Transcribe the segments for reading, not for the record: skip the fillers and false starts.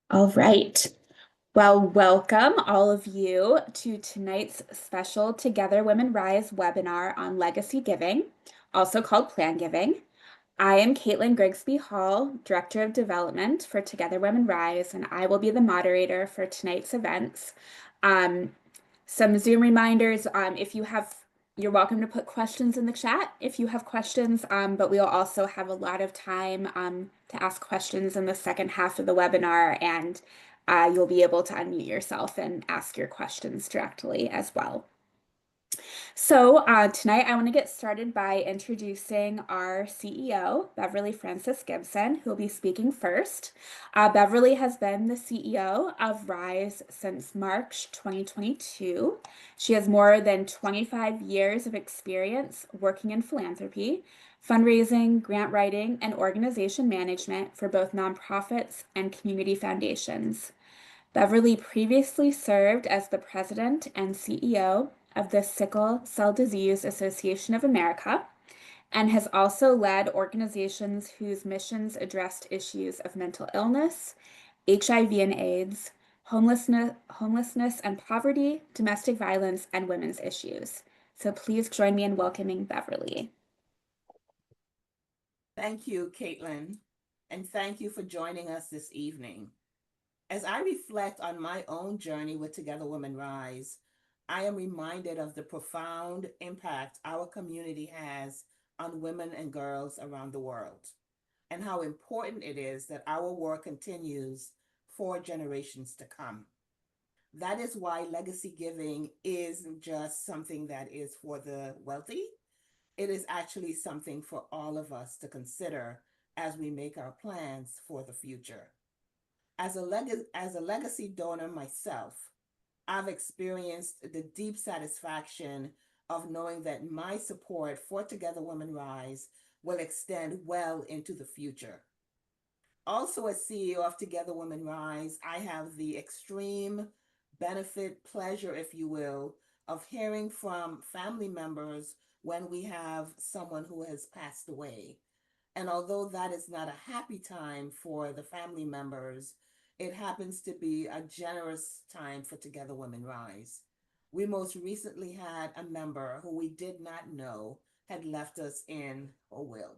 All right. Well, welcome all of you to tonight's special Together Women Rise webinar on legacy giving, also called plan giving. I am Caitlin Grigsby Hall, Director of Development for Together Women Rise, and I will be the moderator for tonight's events. Um, some Zoom reminders, you're welcome to put questions in the chat if you have questions, but we'll also have a lot of time to ask questions in the second half of the webinar, and you'll be able to unmute yourself and ask your questions directly as well. So tonight I want to get started by introducing our CEO, Beverley Francis-Gibson, who will be speaking first. Beverley has been the CEO of Rise since March 2022. She has more than 25 years of experience working in philanthropy, fundraising, grant writing, and organization management for both nonprofits and community foundations. Beverley previously served as the president and CEO of the Sickle Cell Disease Association of America and has also led organizations whose missions addressed issues of mental illness, HIV and AIDS, homelessness and poverty, domestic violence, and women's issues. So please join me in welcoming Beverley. Thank you, Caitlin, and thank you for joining us this evening. As I reflect on my own journey with Together Women Rise, I am reminded of the profound impact our community has on women and girls around the world, and how important it is that our work continues for generations to come. That is why legacy giving isn't just something that is for the wealthy. It is actually something for all of us to consider as we make our plans for the future. As a legacy donor myself, I've experienced the deep satisfaction of knowing that my support for Together Women Rise will extend well into the future. Also, as CEO of Together Women Rise, I have the extreme benefit, pleasure, if you will, of hearing from family members when we have someone who has passed away. And although that is not a happy time for the family members, it happens to be a generous time for Together Women Rise. We most recently had a member who we did not know had left us in a will.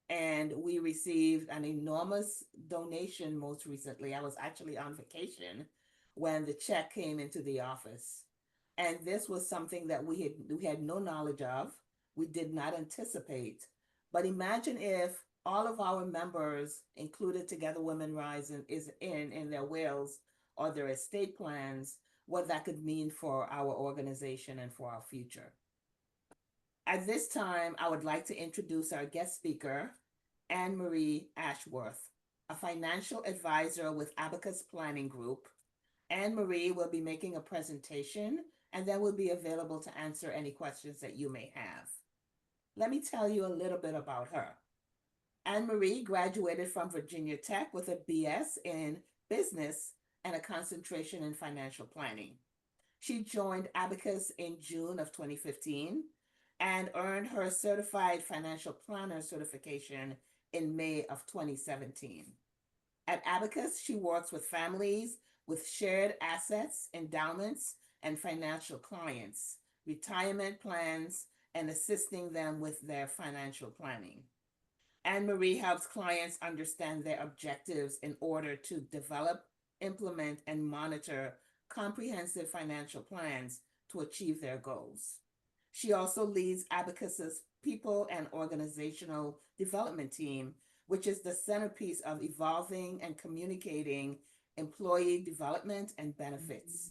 And we received an enormous donation most recently. I was actually on vacation when the check came into the office. And this was something that we had no knowledge of, we did not anticipate. But imagine if all of our members included Together Women Rise is in their wills or their estate plans, what that could mean for our organization and for our future. At this time, I would like to introduce our guest speaker, Anne Marie Ashworth, a financial advisor with Abacus Planning Group. Anne Marie will be making a presentation and then will be available to answer any questions that you may have. Let me tell you a little bit about her. Anne Marie graduated from Virginia Tech with a BS in business and a concentration in financial planning. She joined Abacus in June of 2015 and earned her certified financial planner certification in May of 2017. At Abacus, she works with families with shared assets, endowments, and financial clients, retirement plans, and assisting them with their financial planning. Anne Marie helps clients understand their objectives in order to develop, implement, and monitor comprehensive financial plans to achieve their goals. She also leads Abacus's people and organizational development team, which is the centerpiece of evolving and communicating employee development and benefits.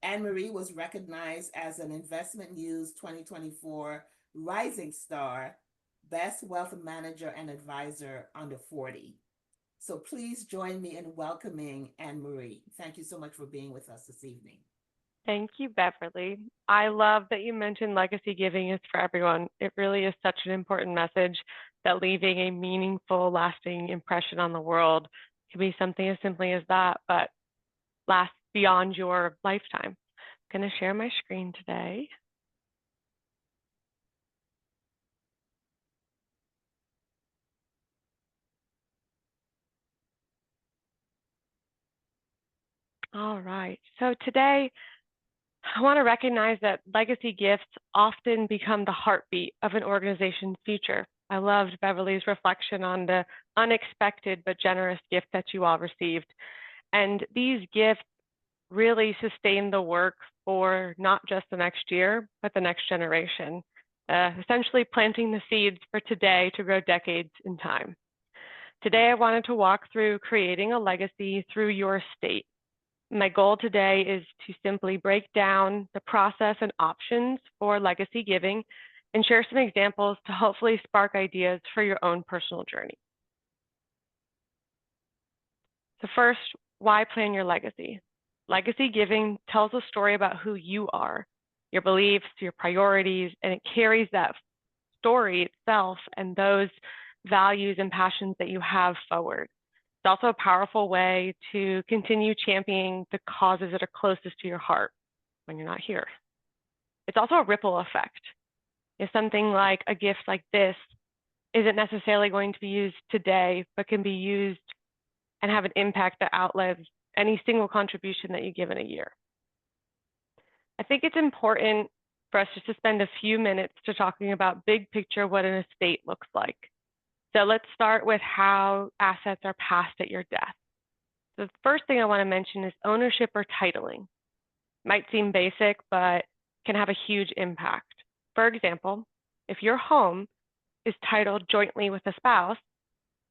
Anne Marie was recognized as an Investment News 2024 Rising Star Best Wealth Manager and Advisor under 40. So please join me in welcoming Anne Marie. Thank you so much for being with us this evening. Thank you, Beverly. I love that you mentioned legacy giving is for everyone. It really is such an important message that leaving a meaningful, lasting impression on the world can be something as simply as that, but lasts beyond your lifetime. I'm going to share my screen today. All right. So today, I want to recognize that legacy gifts often become the heartbeat of an organization's future. I loved Beverly's reflection on the unexpected but generous gift that you all received. And these gifts really sustain the work for not just the next year, but the next generation, essentially planting the seeds for today to grow decades in time. Today, I wanted to walk through creating a legacy through your estate. My goal today is to simply break down the process and options for legacy giving and share some examples to hopefully spark ideas for your own personal journey. So first, why plan your legacy? Legacy giving tells a story about who you are, your beliefs, your priorities, and it carries that story itself and those values and passions that you have forward. It's also a powerful way to continue championing the causes that are closest to your heart when you're not here. It's also a ripple effect. If something like a gift like this isn't necessarily going to be used today, but can be used and have an impact that outlives any single contribution that you give in a year. I think it's important for us just to spend a few minutes to talking about big picture what an estate looks like. So let's start with how assets are passed at your death. The first thing I want to mention is ownership or titling. Might seem basic, but can have a huge impact. For example, if your home is titled jointly with a spouse,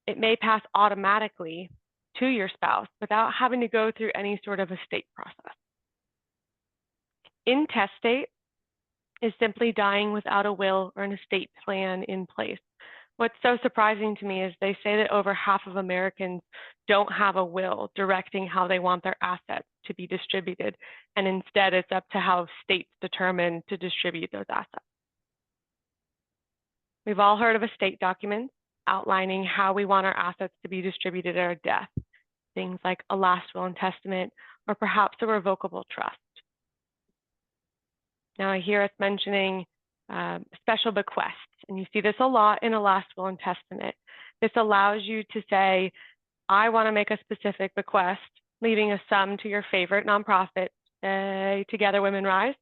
it may pass automatically to your spouse without having to go through any sort of estate process. Intestate is simply dying without a will or an estate plan in place. What's so surprising to me is they say that over half of Americans don't have a will directing how they want their assets to be distributed, and instead it's up to how states determine to distribute those assets. We've all heard of estate documents outlining how we want our assets to be distributed at our death, things like a last will and testament, or perhaps a revocable trust. Now I hear us mentioning special bequests, and you see this a lot in a last will and testament. This allows you to say, I want to make a specific bequest, leaving a sum to your favorite nonprofit, Together Women Rise.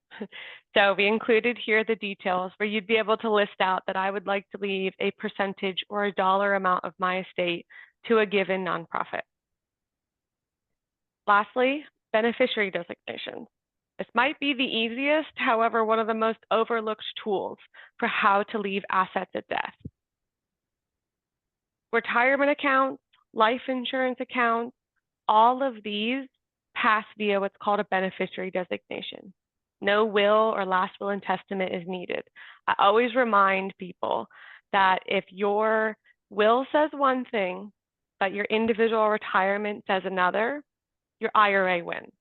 So we included here the details where you'd be able to list out that I would like to leave a percentage or a dollar amount of my estate to a given nonprofit. Lastly, beneficiary designations. This might be the easiest, however, one of the most overlooked tools for how to leave assets at death. Retirement accounts, life insurance accounts, all of these pass via what's called a beneficiary designation. No will or last will and testament is needed. I always remind people that if your will says one thing, but your individual retirement says another, your IRA wins.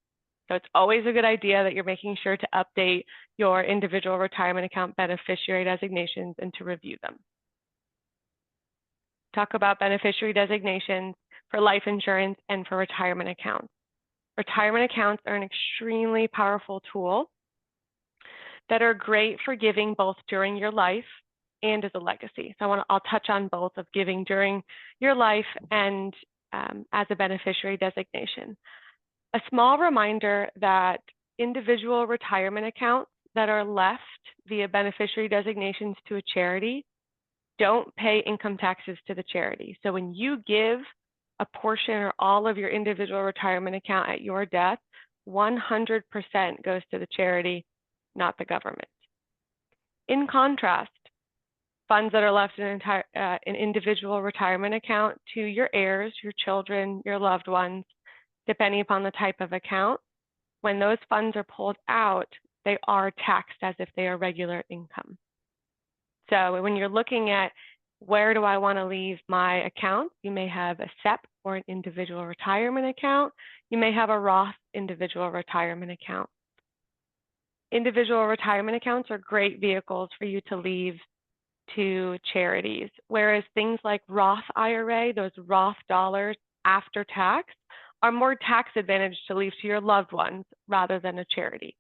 So it's always a good idea that you're making sure to update your individual retirement account beneficiary designations and to review them. Talk about beneficiary designations for life insurance and for retirement accounts. Retirement accounts are an extremely powerful tool that are great for giving both during your life and as a legacy. So I'll touch on both of giving during your life and as a beneficiary designation. A small reminder that individual retirement accounts that are left via beneficiary designations to a charity don't pay income taxes to the charity. So when you give a portion or all of your individual retirement account at your death, 100% goes to the charity, not the government. In contrast, funds that are left in an individual retirement account to your heirs, your children, your loved ones, depending upon the type of account, when those funds are pulled out, they are taxed as if they are regular income. So when you're looking at where do I want to leave my account, you may have a SEP or an individual retirement account. You may have a Roth individual retirement account. Individual retirement accounts are great vehicles for you to leave to charities, whereas things like Roth IRA, those Roth dollars after tax, are more tax advantaged to leave to your loved ones rather than a charity.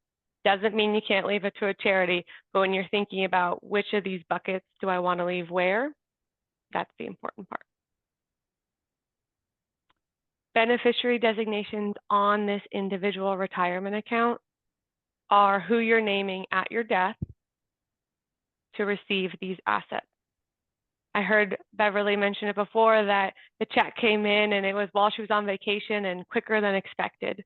Doesn't mean you can't leave it to a charity, but when you're thinking about which of these buckets do I want to leave where, that's the important part. beneficiary designations on this individual retirement account are who you're naming at your death to receive these assets. I heard Beverly mention it before that the check came in and it was while she was on vacation and quicker than expected.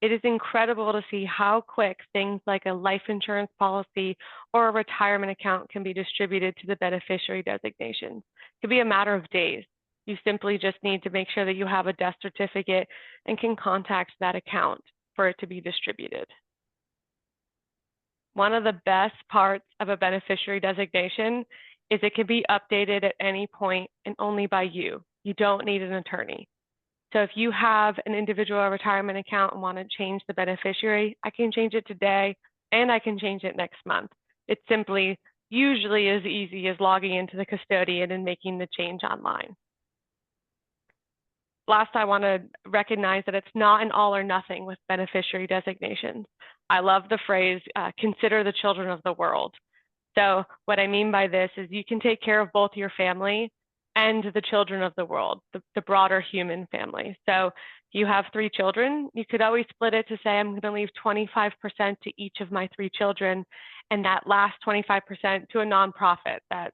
It is incredible to see how quick things like a life insurance policy or a retirement account can be distributed to the beneficiary designation. It could be a matter of days. You simply just need to make sure that you have a death certificate and can contact that account for it to be distributed. One of the best parts of a beneficiary designation is it can be updated at any point and only by you. You don't need an attorney. So if you have an individual retirement account and want to change the beneficiary, I can change it today and I can change it next month. It's simply usually as easy as logging into the custodian and making the change online. Last, I want to recognize that it's not an all or nothing with beneficiary designations. I love the phrase, consider the children of the world. So what I mean by this is you can take care of both your family and the children of the world, the broader human family. So if you have 3 children, you could always split it to say, I'm going to leave 25% to each of my 3 children, and that last 25% to a nonprofit that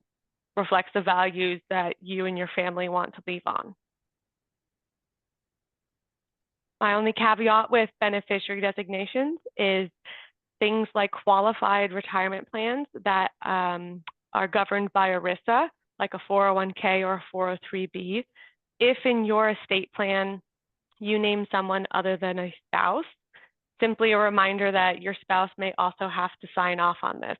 reflects the values that you and your family want to leave on. My only caveat with beneficiary designations is things like qualified retirement plans that are governed by ERISA, like a 401k or a 403b. If in your estate plan you name someone other than a spouse, simply a reminder that your spouse may also have to sign off on this.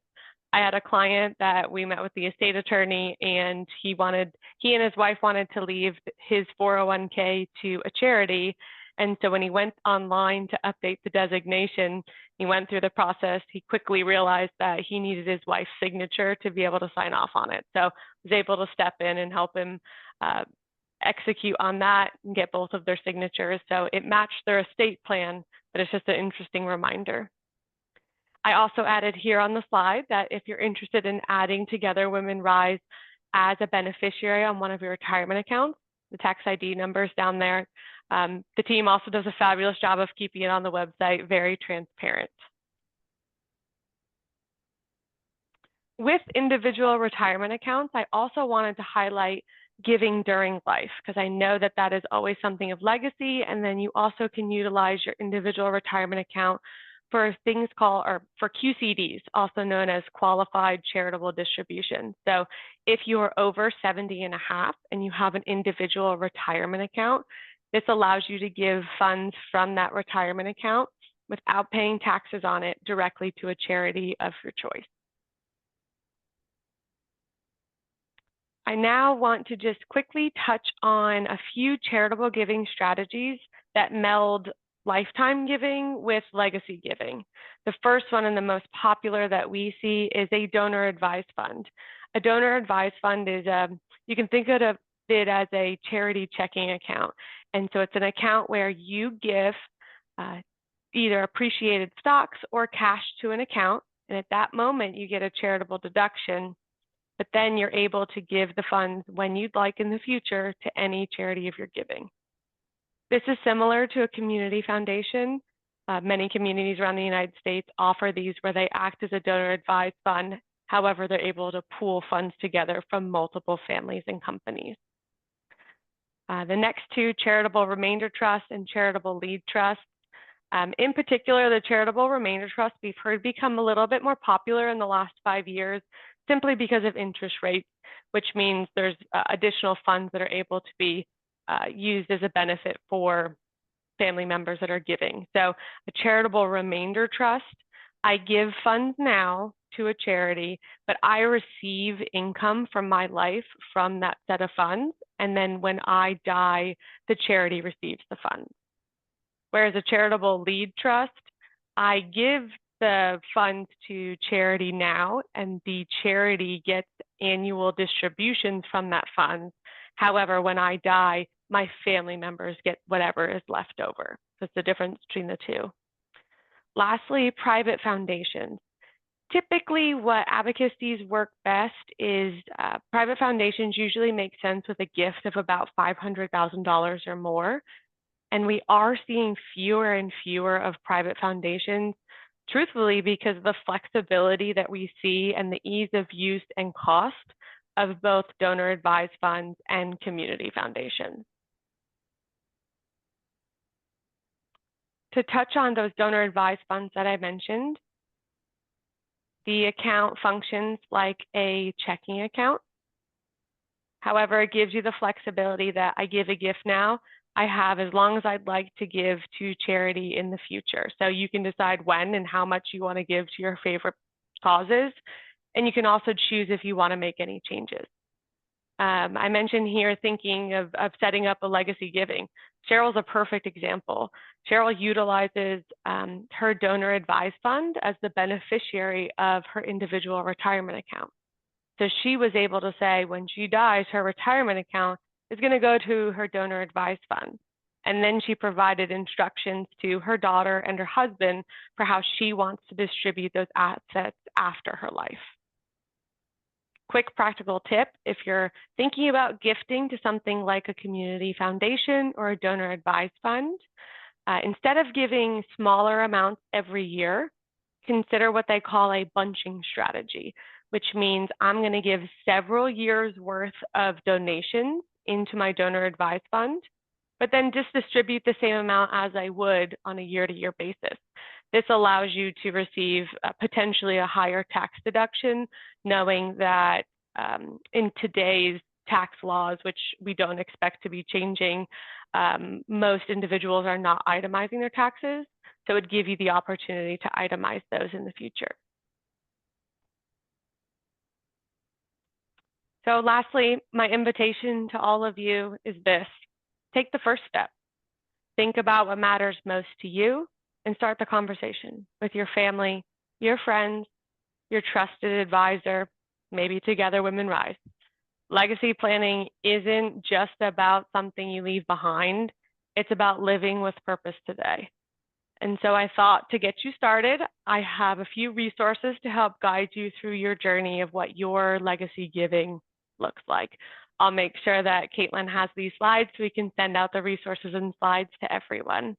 I had a client that we met with the estate attorney, and he and his wife wanted to leave his 401k to a charity. And so when he went online to update the designation, he went through the process. He quickly realized that he needed his wife's signature to be able to sign off on it. So I was able to step in and help him execute on that and get both of their signatures. So it matched their estate plan, but it's just an interesting reminder. I also added here on the slide that if you're interested in adding Together Women Rise as a beneficiary on one of your retirement accounts, the tax ID number is down there. The team also does a fabulous job of keeping it on the website, very transparent. With individual retirement accounts, I also wanted to highlight giving during life, because I know that that is always something of legacy, and then you also can utilize your individual retirement account for things called, or for QCDs, also known as qualified charitable distributions. So if you are over 70 and a half and you have an individual retirement account, this allows you to give funds from that retirement account without paying taxes on it directly to a charity of your choice. I now want to just quickly touch on a few charitable giving strategies that meld lifetime giving with legacy giving. The first one and the most popular that we see is a donor advised fund. A donor advised fund is, you can think of it as a charity checking account. And so it's an account where you give either appreciated stocks or cash to an account. And at that moment, you get a charitable deduction, but then you're able to give the funds when you'd like in the future to any charity of your giving. This is similar to a community foundation. Many communities around the United States offer these where they act as a donor advised fund. However, they're able to pool funds together from multiple families and companies. The next two, charitable remainder trust and charitable lead trust. In particular, the charitable remainder trust we've heard become a little bit more popular in the last 5 years, simply because of interest rates, which means there's additional funds that are able to be used as a benefit for family members that are giving. So a charitable remainder trust, I give funds now to a charity, but I receive income from my life from that set of funds. And then when I die, the charity receives the funds. Whereas a charitable lead trust, I give the funds to charity now, and the charity gets annual distributions from that fund. However, when I die, my family members get whatever is left over. That's the difference between the two. Lastly, private foundations. Typically, what Abacus sees work best is private foundations usually make sense with a gift of about $500,000 or more. And we are seeing fewer and fewer of private foundations, truthfully, because of the flexibility that we see and the ease of use and cost of both donor advised funds and community foundations. To touch on those donor advised funds that I mentioned, the account functions like a checking account. However, it gives you the flexibility that I give a gift now, I have as long as I'd like to give to charity in the future. So you can decide when and how much you want to give to your favorite causes. And you can also choose if you want to make any changes. I mentioned here thinking of setting up a legacy giving. Cheryl's a perfect example. Cheryl utilizes her donor advised fund as the beneficiary of her individual retirement account. So she was able to say when she dies, her retirement account is going to go to her donor advised fund. And then she provided instructions to her daughter and her husband for how she wants to distribute those assets after her life. Quick practical tip, if you're thinking about gifting to something like a community foundation or a donor advised fund, instead of giving smaller amounts every year, consider what they call a bunching strategy, which means I'm going to give several years worth of donations into my donor advised fund, but then just distribute the same amount as I would on a year-to-year basis. This allows you to receive potentially a higher tax deduction, knowing that in today's tax laws, which we don't expect to be changing, most individuals are not itemizing their taxes. So it would give you the opportunity to itemize those in the future. So lastly, my invitation to all of you is this: take the first step. Think about what matters most to you and start the conversation with your family, your friends, your trusted advisor, maybe Together Women Rise. Legacy planning isn't just about something you leave behind. It's about living with purpose today. And so I thought, to get you started, I have a few resources to help guide you through your journey of what your legacy giving looks like. I'll make sure that Caitlin has these slides so we can send out the resources and slides to everyone.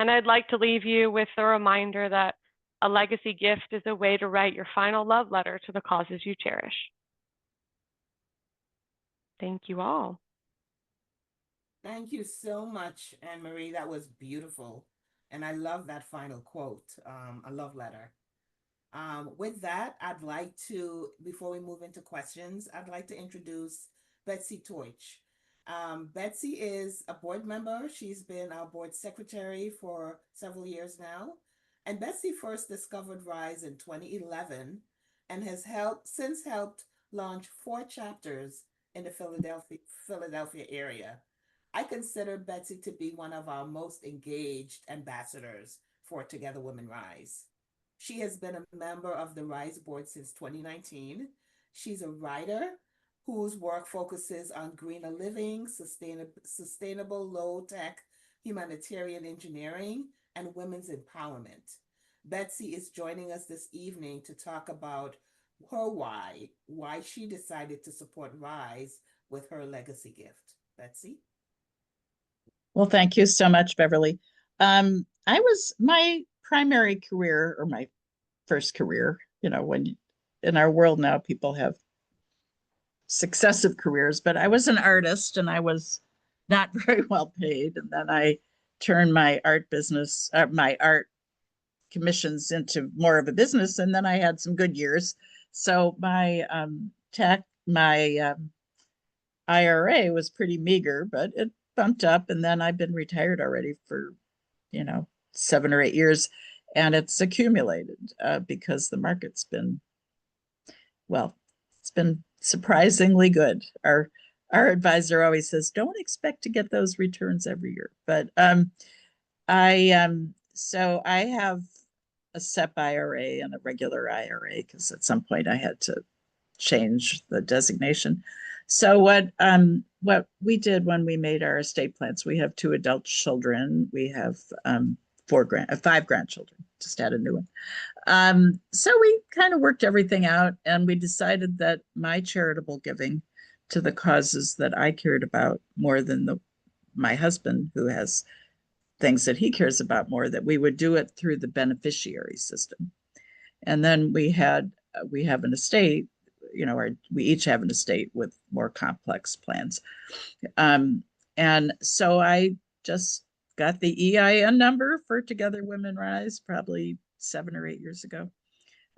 And I'd like to leave you with a reminder that a legacy gift is a way to write your final love letter to the causes you cherish. Thank you all. Thank you so much, Anne Marie. That was beautiful. And I love that final quote, a love letter. With that, I'd like to, before we move into questions, I'd like to introduce Betsy Teutsch. Betsy is a board member. She's been our board secretary for several years now. And Betsy first discovered Rise in 2011 and has since helped launch 4 chapters in the Philadelphia area. I consider Betsy to be one of our most engaged ambassadors for Together Women Rise. She has been a member of the Rise board since 2019. She's a writer whose work focuses on greener living, sustainable low-tech humanitarian engineering, and women's empowerment. Betsy is joining us this evening to talk about her why she decided to support Rise with her legacy gift. Betsy? Well, thank you so much, Beverly. My primary career, or my first career, when in our world now people have successive careers, but I was an artist and I was not very well paid. And then I turned my art business, my art commissions into more of a business. And then I had some good years. So my IRA was pretty meager, but it bumped up. And then I've been retired already for, 7 or 8 years. And it's accumulated because the market's been, it's been surprisingly good. Our advisor always says, don't expect to get those returns every year. But so I have a SEP IRA and a regular IRA because at some point I had to change the designation. So what we did when we made our estate plans, we have 2 adult children. We have 5 grandchildren, just add a new one. So we kind of worked everything out and we decided that my charitable giving to the causes that I cared about more than the my husband, who has things that he cares about more, that we would do it through the beneficiary system. And then we have an estate, we each have an estate with more complex plans. And so I just got the EIN number for Together Women Rise probably 7 or 8 years ago.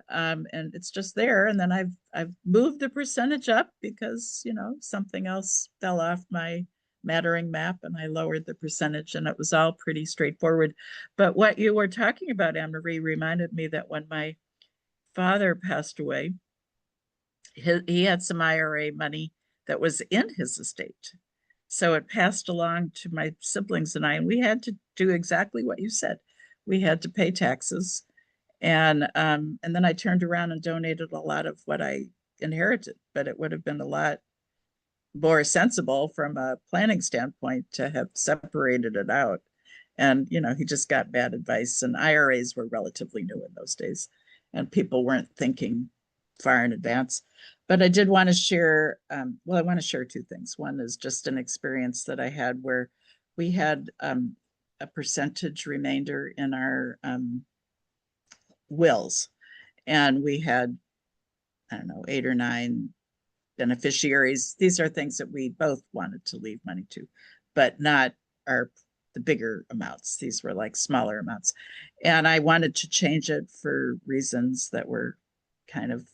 And it's just there. And then I've moved the percentage up because, something else fell off my mattering map, and I lowered the percentage, and it was all pretty straightforward. But what you were talking about, Anne Marie, reminded me that when my father passed away, he had some IRA money that was in his estate. So it passed along to my siblings and I, and we had to do exactly what you said. We had to pay taxes. And then I turned around and donated a lot of what I inherited, but it would have been a lot more sensible from a planning standpoint to have separated it out. And, he just got bad advice, and IRAs were relatively new in those days, and people weren't thinking far in advance. But I did want to share, I want to share two things. One is just an experience that I had where we had a percentage remainder in our wills, and we had, I don't know, 8 or 9 beneficiaries. These are things that we both wanted to leave money to, but not the bigger amounts. These were like smaller amounts. And I wanted to change it for reasons that were kind of,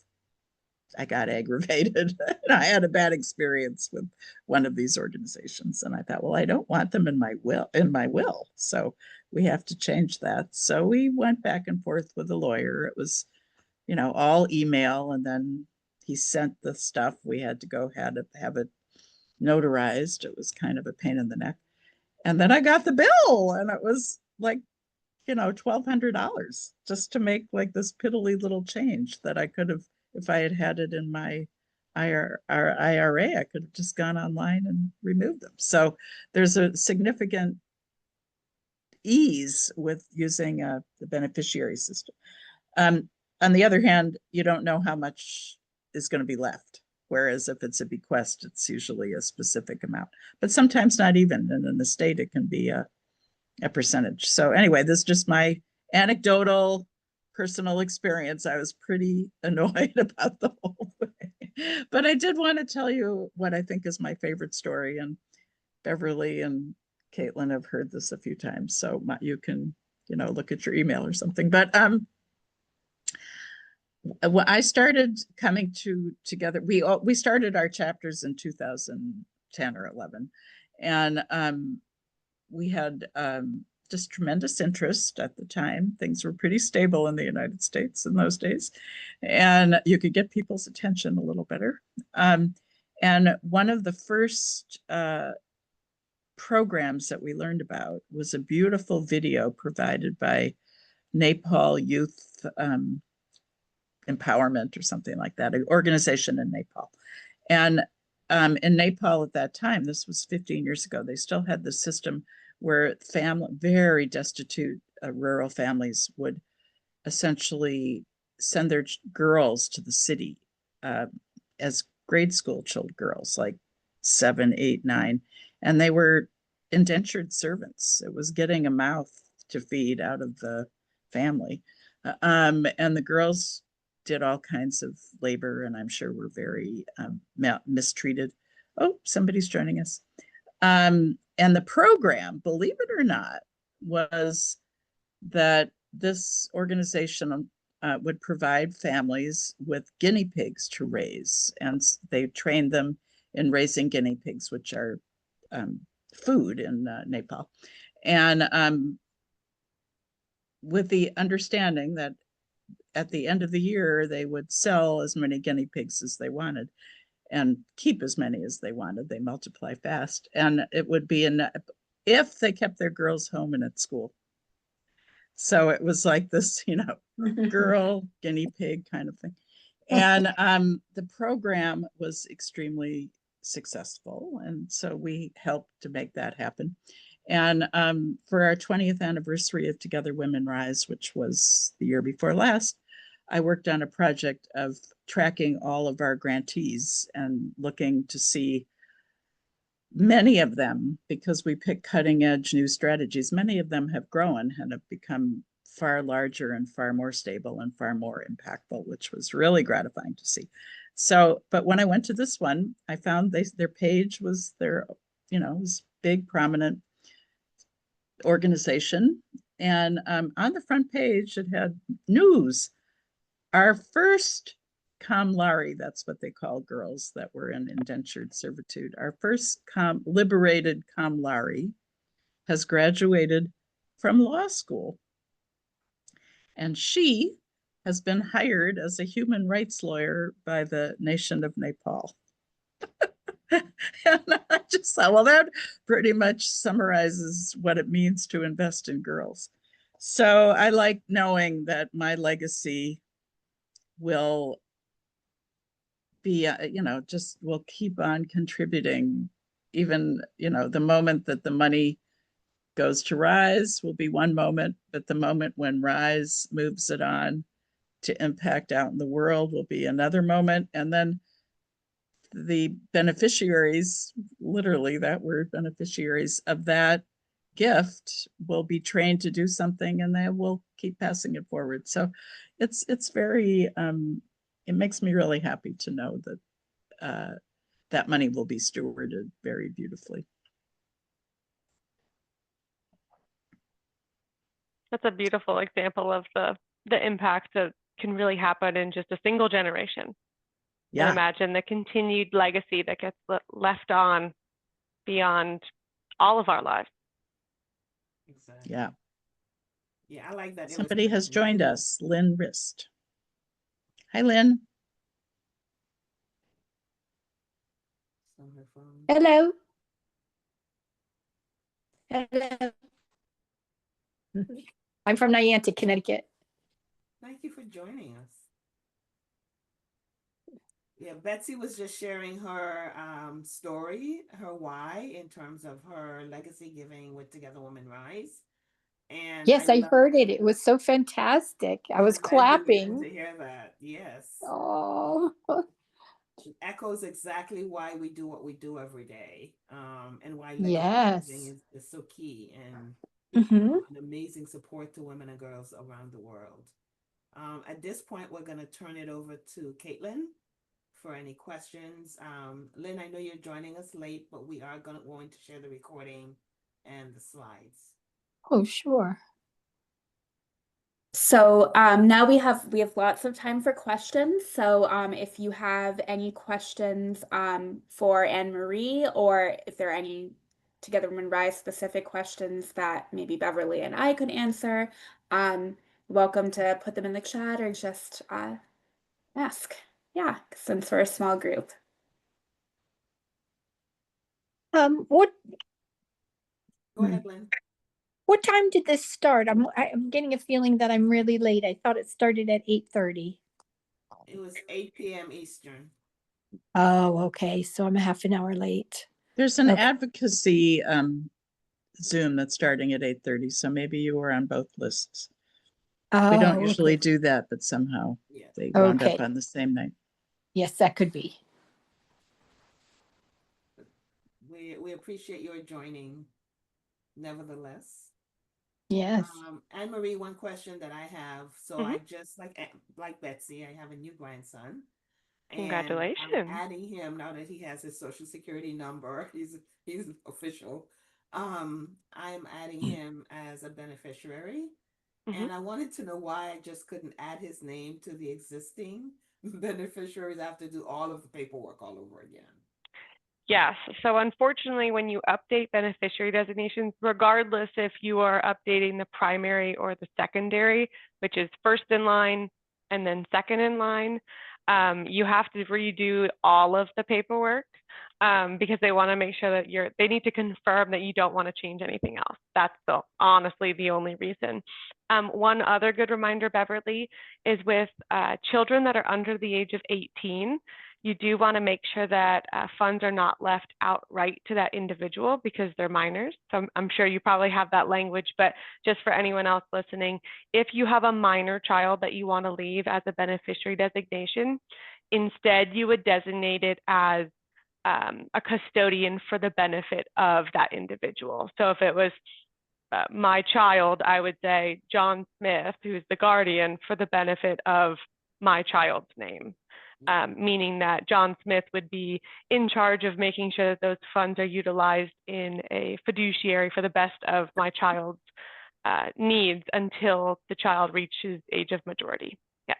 I got aggravated. I had a bad experience with one of these organizations, and I thought, well, I don't want them in my will. So we have to change that. So we went back and forth with a lawyer. It was, all email, and then he sent the stuff. We had to go have it notarized. It was kind of a pain in the neck. And then I got the bill, and it was like, $1,200 just to make like this piddly little change that I could have, if I had it in my IRA, I could have just gone online and removed them. So there's a significant ease with using the beneficiary system. On the other hand, you don't know how much is going to be left. Whereas if it's a bequest, it's usually a specific amount, but sometimes not even. In an estate, it can be a percentage. So anyway, this is just my anecdotal personal experience. I was pretty annoyed about the whole thing. But I did want to tell you what I think is my favorite story. And Beverly and Caitlin have heard this a few times, so you can, look at your email or something. But when I started coming together, we started our chapters in 2010 or 11, and we had just tremendous interest at the time. Things were pretty stable in the United States in those days, and you could get people's attention a little better. And one of the first programs that we learned about was a beautiful video provided by Nepal Youth Empowerment or something like that, an organization in Nepal. And in Nepal at that time, this was 15 years ago, they still had the system where very destitute rural families would essentially send their girls to the city as grade school children, girls like 7, 8, 9, and they were indentured servants. It was getting a mouth to feed out of the family. And the girls did all kinds of labor, and I'm sure were very mistreated. Oh, somebody's joining us. And the program, believe it or not, was that this organization would provide families with guinea pigs to raise, and they trained them in raising guinea pigs, which are food in Nepal. And with the understanding that at the end of the year, they would sell as many guinea pigs as they wanted and keep as many as they wanted. They multiply fast. And it would be if they kept their girls home and at school. So it was like this, girl guinea pig kind of thing. And the program was extremely successful. And so we helped to make that happen. And for our 20th anniversary of Together Women Rise, which was the year before last, I worked on a project of tracking all of our grantees and looking to see many of them, because we pick cutting edge new strategies, many of them have grown and have become far larger and far more stable and far more impactful, which was really gratifying to see. So, but when I went to this one, I found their page was their, was big, prominent organization. And on the front page, it had news. Our first Kamlari, that's what they call girls that were in indentured servitude. Our first liberated Kamlari has graduated from law school. And she has been hired as a human rights lawyer by the nation of Nepal. And I just thought, well, that pretty much summarizes what it means to invest in girls. So I like knowing that my legacy will be, just will keep on contributing. Even, the moment that the money goes to Rise will be one moment, but the moment when Rise moves it on to impact out in the world will be another moment. And then the beneficiaries, literally that word, beneficiaries of that gift will be trained to do something, and they will keep passing it forward. So it's very, it makes me really happy to know that that money will be stewarded very beautifully. That's a beautiful example of the impact that can really happen in just a single generation. Yeah. And imagine the continued legacy that gets left on beyond all of our lives. Exactly. Yeah. Yeah, I like that. Somebody has joined us, Lynn Rist. Hi, Lynn. Hello. Hello. I'm from Niantic, Connecticut. Thank you for joining us. Yeah, Betsy was just sharing her story, her why in terms of her legacy giving with Together Women Rise. And yes, I heard it. It was so fantastic. I was clapping. To hear that, yes. Oh. It echoes exactly why we do what we do every day, and why yes. giving is so key and an amazing support to women and girls around the world. At this point, we're going to turn it over to Caitlin for any questions. Lynn, I know you're joining us late, but we are going to share the recording and the slides. Oh, sure. So now we have lots of time for questions. So if you have any questions for Anne Marie, or if there are any Together Women Rise specific questions that maybe Beverly and I could answer, welcome to put them in the chat or just ask. Yeah, since we're a small group. What? Go ahead, Lynn. What time did this start? I'm getting a feeling that I'm really late. I thought it started at 8:30. It was 8 p.m. Eastern. Oh, okay. So I'm a half an hour late. There's an advocacy Zoom that's starting at 8:30, so maybe you were on both lists. We don't usually do that, but somehow they wound up on the same night. Yes, that could be. We appreciate your joining, nevertheless. Yes. Anne Marie, one question that I have. So I just like Betsy, I have a new grandson. And congratulations. I'm adding him now that he has his social security number. He's official. I'm adding him as a beneficiary. And I wanted to know why I just couldn't add his name to the existing beneficiaries. I have to do all of the paperwork all over again. Yes. So unfortunately, when you update beneficiary designations, regardless if you are updating the primary or the secondary, which is first in line and then second in line, you have to redo all of the paperwork because they want to make sure that they need to confirm that you don't want to change anything else. That's honestly the only reason. One other good reminder, Beverly, is with children that are under the age of 18, you do want to make sure that funds are not left outright to that individual because they're minors. So I'm sure you probably have that language, but just for anyone else listening, if you have a minor child that you want to leave as a beneficiary designation, instead you would designate it as a custodian for the benefit of that individual. So if it was my child, I would say John Smith, who's the guardian for the benefit of my child's name, meaning that John Smith would be in charge of making sure that those funds are utilized in a fiduciary for the best of my child's needs until the child reaches age of majority. Yeah.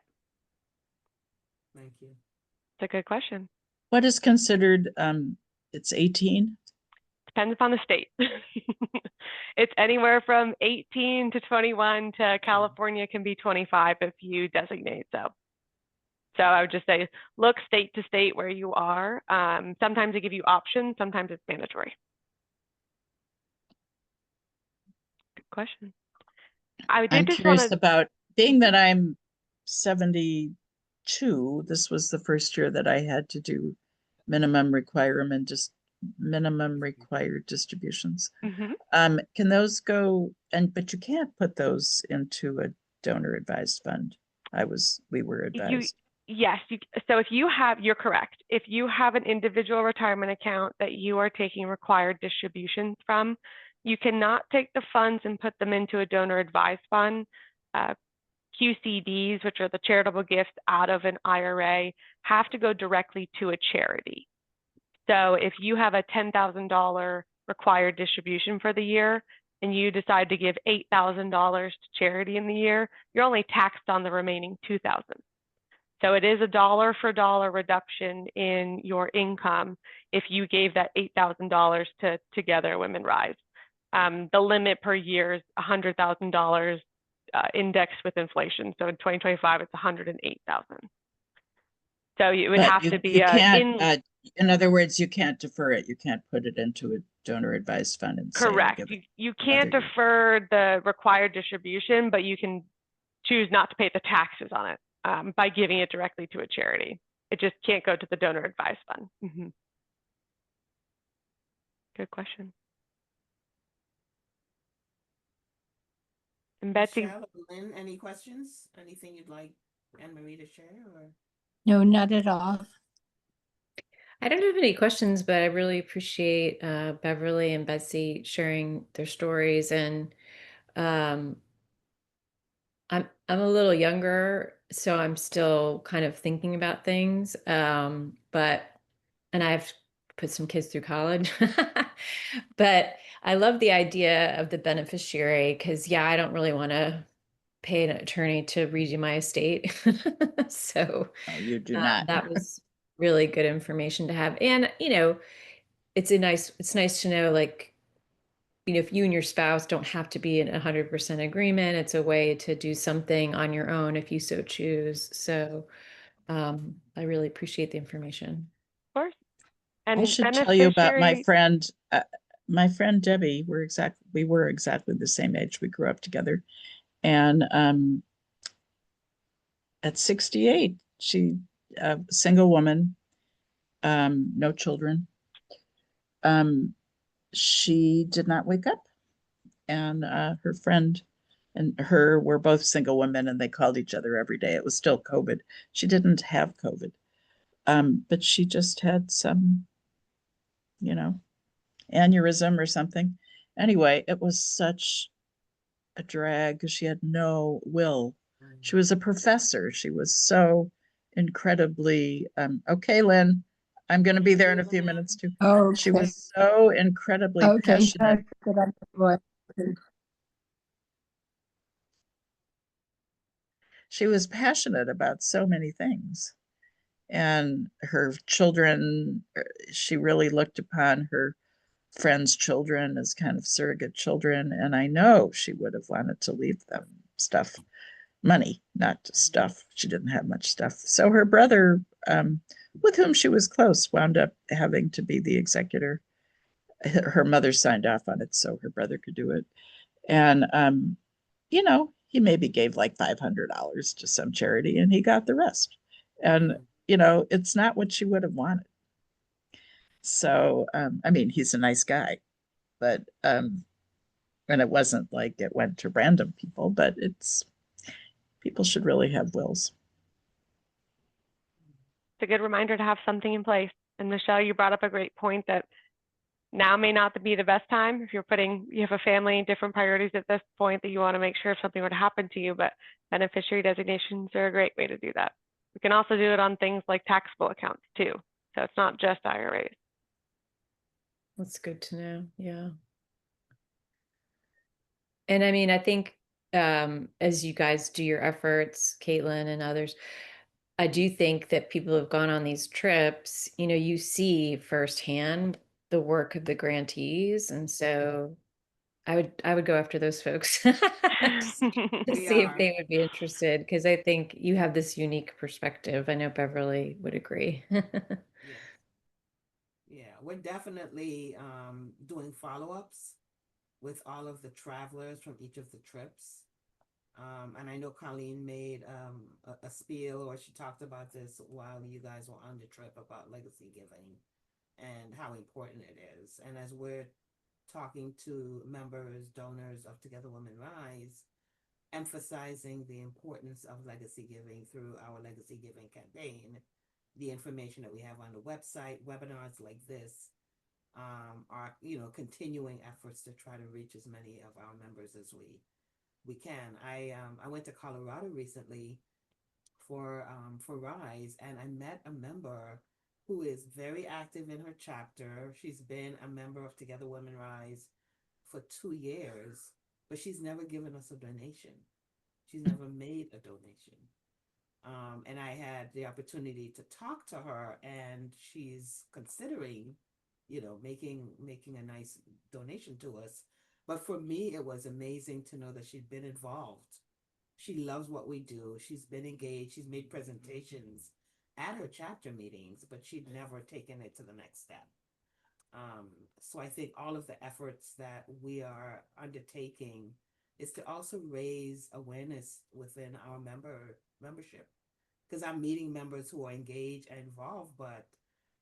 Thank you. It's a good question. What is considered, it's 18? Depends upon the state. It's anywhere from 18 to 21 to California can be 25 if you designate so. So I would just say, look state to state where you are. Sometimes they give you options, sometimes it's mandatory. Good question. I did I'm just curious want to, about, being that I'm 72, this was the first year that I had to do minimum required distributions. Can those go, but you can't put those into a donor advised fund. We were advised. Yes, so if you have, you're correct. If you have an individual retirement account that you are taking required distributions from, you cannot take the funds and put them into a donor advised fund. QCDs, which are the charitable gifts out of an IRA, have to go directly to a charity. So if you have a $10,000 required distribution for the year and you decide to give $8,000 to charity in the year, you're only taxed on the remaining $2,000. So it is a dollar for dollar reduction in your income if you gave that $8,000 to Together Women Rise. The limit per year is $100,000 indexed with inflation. So in 2025, it's $108,000. So it would have to be in other words, you can't defer it. You can't put it into a donor advised fund and correct. You can't defer the required distribution, but you can choose not to pay the taxes on it by giving it directly to a charity. It just can't go to the donor advised fund. Good question. And Betsy, Michelle or Lynn, any questions? Anything you'd like Anne Marie to share? Or? No, not at all. I don't have any questions, but I really appreciate Beverly and Betsy sharing their stories. And I'm a little younger, so I'm still kind of thinking about things. And I've put some kids through college, but I love the idea of the beneficiary because, yeah, I don't really want to pay an attorney to redo my estate. So you do not. That was really good information to have. And, it's nice to know, like, if you and your spouse don't have to be in 100% agreement, it's a way to do something on your own if you so choose. So I really appreciate the information. of course. And I should tell you about my friend Debbie. We were exactly the same age. We grew up together. And at 68, she, a single woman, no children. She did not wake up, and her friend and her were both single women, and they called each other every day. It was still COVID. She didn't have COVID, but she just had some, aneurysm or something. Anyway, it was such a drag because she had no will. She was a professor. She was so incredibly, okay, Lynn, I'm going to be there in a few minutes too. Okay. She was so incredibly passionate. She was passionate about so many things. And her children, she really looked upon her friends' children as kind of surrogate children. And I know she would have wanted to leave them money, not stuff. She didn't have much stuff. So her brother, with whom she was close, wound up having to be the executor. Her mother signed off on it so her brother could do it. And, he maybe gave like $500 to some charity and he got the rest. And, it's not what she would have wanted. So, he's a nice guy, but, and it wasn't like it went to random people, but people should really have wills. It's a good reminder to have something in place. And Michelle, you brought up a great point that now may not be the best time if you have a family and different priorities at this point that you want to make sure if something were to happen to you, but beneficiary designations are a great way to do that. We can also do it on things like taxable accounts too. So it's not just IRAs. That's good to know. Yeah. And I mean, I think as you guys do your efforts, Caitlin and others, I do think that people have gone on these trips, you know, you see firsthand the work of the grantees. And so I would go after those folks to We see if are. they would be interested, because I think you have this unique perspective. I know Beverly would agree. Yeah. Yeah, we're definitely doing follow-ups with all of the travelers from each of the trips. And I know Colleen made a spiel, or she talked about this while you guys were on the trip, about legacy giving and how important it is. And as we're talking to members, donors of Together Women Rise, emphasizing the importance of legacy giving through our legacy giving campaign, the information that we have on the website, webinars like this, are, you know, continuing efforts to try to reach as many of our members as we can. I went to Colorado recently for Rise, and I met a member who is very active in her chapter. She's been a member of Together Women Rise for 2 years, but she's never given us a donation. She's never made a donation. And I had the opportunity to talk to her, and she's considering, you know, making a nice donation to us. But for me, it was amazing to know that she'd been involved. She loves what we do. She's been engaged. She's made presentations at her chapter meetings, but she'd never taken it to the next step. So I think all of the efforts that we are undertaking is to also raise awareness within our membership, because I'm meeting members who are engaged and involved, but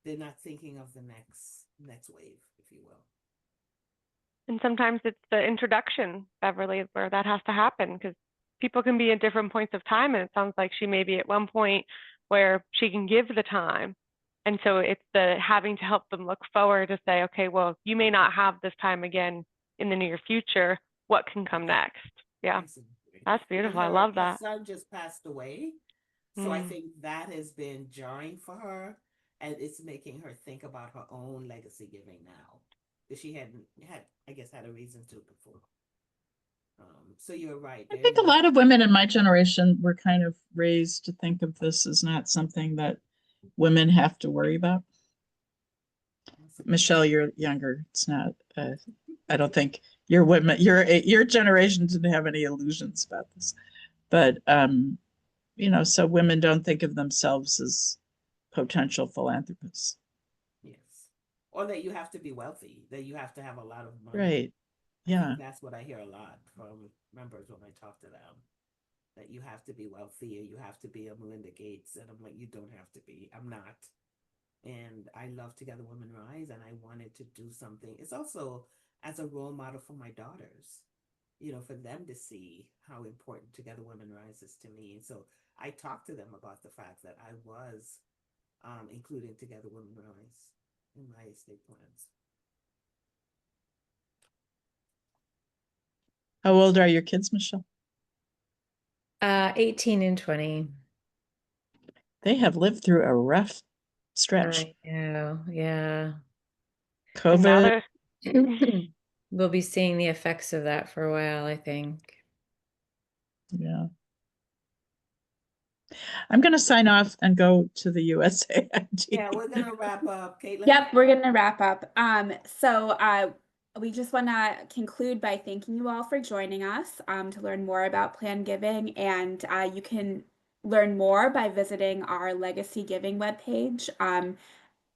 they're not thinking of the next wave, if you will. And sometimes it's the introduction, Beverly, where that has to happen, because people can be at different points of time. And it sounds like she may be at one point where she can give the time. And so it's the having to help them look forward to say, okay, well, you may not have this time again in the near future. What can come next? Yeah, that's beautiful. I love Her that. son just passed away. So I think that has been jarring for her, and it's making her think about her own legacy giving now, because she hadn't had, I guess, had a reason to before. So you're right. I think a lot of women in my generation were kind of raised to think of this as not something that women have to worry about. Michelle, you're younger. It's not. I don't think your women, your generation didn't have any illusions about this. But you know, so women don't think of themselves as potential philanthropists. Yes. Or that you have to be wealthy, that you have to have a lot of money. Right. I Yeah. think that's what I hear a lot from members when I talk to them, that you have to be wealthy or you have to be a Melinda Gates. And I'm like, you don't have to be. I'm not. And I love Together Women Rise, and I wanted to do something. It's also as a role model for my daughters, you know, for them to see how important Together Women Rise is to me. And so I talked to them about the fact that I was including Together Women Rise in my estate plans. How old are your kids, Michelle? 18 and 20. They have lived through a rough stretch. I know, yeah. And now COVID. We'll be seeing the effects of that for a while, I think. Yeah. I'm going to sign off and go to the USAID. Yeah, we're going to wrap up. Caitlin? Yep, we're going to wrap up. We just want to conclude by thanking you all for joining us to learn more about plan giving. And you can learn more by visiting our legacy giving webpage on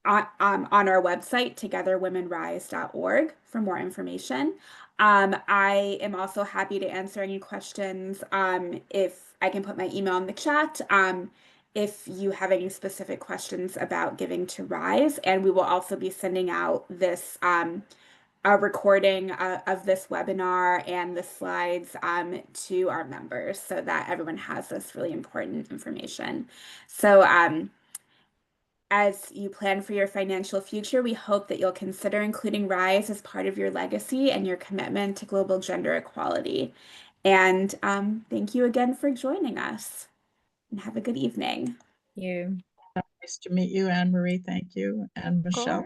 our website, togetherwomenrise.org, for more information. I am also happy to answer any questions. If I can put my email in the chat, if you have any specific questions about giving to Rise, and we will also be sending out this a recording of this webinar and the slides to our members so that everyone has this really important information. So As you plan for your financial future, we hope that you'll consider including Rise as part of your legacy and your commitment to global gender equality. And thank you again for joining us, and have a good evening. You. Nice to meet you, Anne Marie. Thank you. And Of course. Michelle.